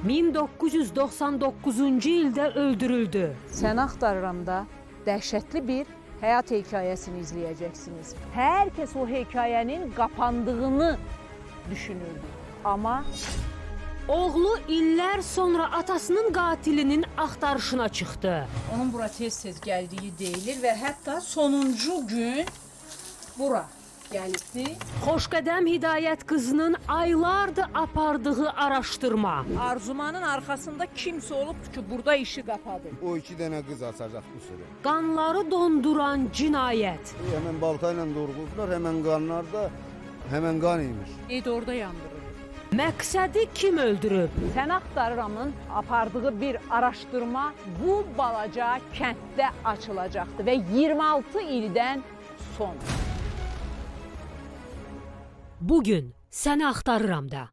1999-cu ildə öldürüldü. Səni axtarıram da dəhşətli bir həyat hekayəsini izləyəcəksiniz. Hər kəs o hekayənin qapandığını düşünürdü. Amma Oğlu illər sonra atasının qatilinin axtarışına çıxdı. onun bura tez-tez gəldiyi deyilir və hətta sonuncu gün bura gəlibdi. Xoşqədəm Hidayət qızının aylardır apardığı araşdırma. Arzumanın arxasında kimsə olubdu ki, burada işi qapadı. O 2 dənə qız açacaq bu sürü. Qanları donduran cinayət. Hemen baltayla doğruldular, hemen qanlar da hemen qan imiş. Neydi orada yandırır. Məqsədi kim öldürüb? Səni axtarıramın apardığı bir araşdırma bu balaca kənddə açılacaqdı və 26 ildən sonra. Bugün səni axtarıram da.